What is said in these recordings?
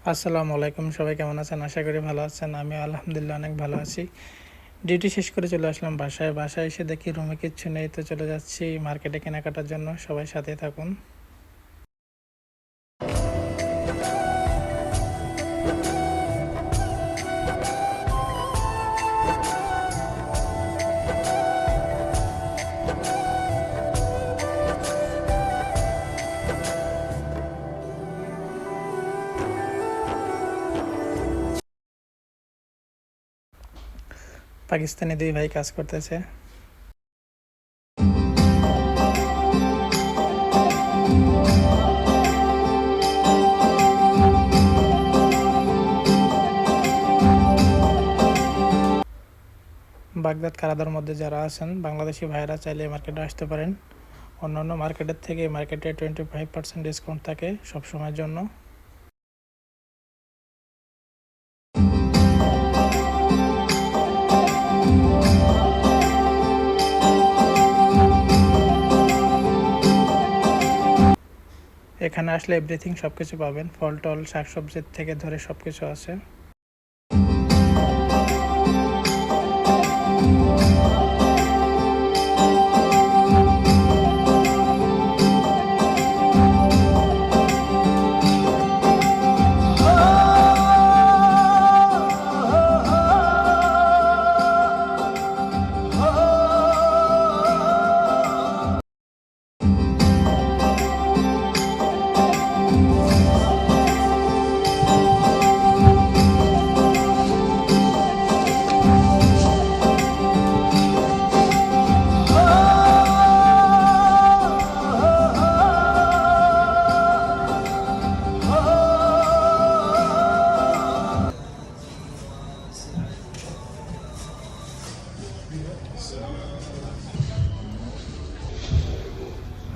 আসসালামু আলাইকুম, সবাই কেমন আছেন? আশা করি ভালো আছেন। আমি আলহামদুলিল্লাহ অনেক ভালো আছি। ডিউটি শেষ করে চলে আসলাম বাসায় এসে দেখি রুমে কিচ্ছু নেই, তো চলে যাচ্ছি মার্কেটে কেনাকাটার জন্য। সবাই সাথে থাকুন। পাকিস্তানি দুই ভাই কাজ করতেছে। বাগদাদ কারাদার মধ্যে যারা আছেন বাংলাদেশি ভাইয়েরা চাইলে মার্কেটে আসতে পারেন। অন্যান্য মার্কেটের থেকে মার্কেটে 25% ডিসকাউন্ট থাকে সবসময়ের জন্য। এখানে আসলে এভরিথিং সবকিছু পাবেন, ফল টল শাকসবজির থেকে ধরে সবকিছু আছে।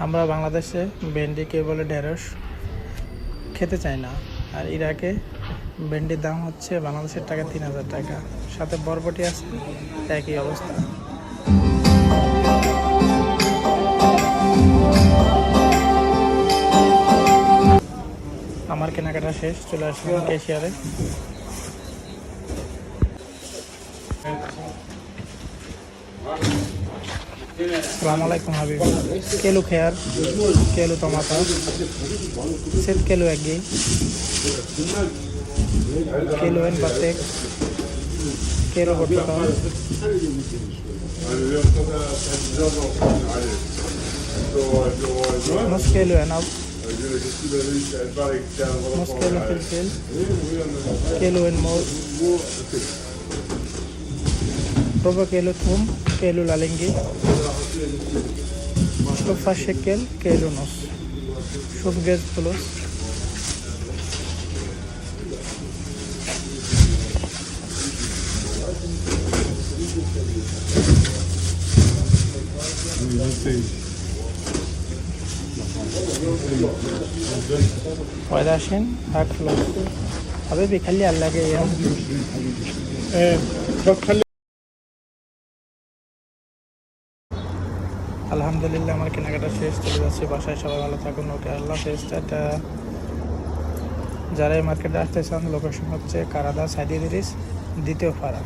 আমরা বাংলাদেশে ভেন্ডিকে বলে ঢেঁড়স, খেতে চাই না। আর ইরাকে ভেন্ডির দাম হচ্ছে বাংলাদেশের টাকা 3000 টাকা, সাথে বরবটি আছে, একই অবস্থা। আমার কেনাকাটা শেষ, চলে আসলাম ক্যাশিয়ারে। अस्सलाम वालेकुम हबीबी। केलू खैर, केलू टमाटर, सिर्फ केलू एग्गी, केलू एन बत्तेक, केलू पोर्तुगाल, नस केलू एन अब, नस केलू फिलफिल, केलू एन मोर, रबा केलू थूम, केलू लालिंगी, Mustafa Şekel, Kelunos, Şubgez Plus, Paylaşın, haklı. Abi bir kalli Allah'a ya. Çok kalli. আলহামদুলিল্লাহ আমার কেনাকাটা শেষ, চলে যাচ্ছি বাসায়। সবাই ভালো থাকুন। ওকে, আল্লাহ হাফেজ, টাটা। যারা এই মার্কেটে আসতে চান, লোকেশন হচ্ছে কারাদা সাইদি ব্রিজ, দ্বিতীয় পাড়া।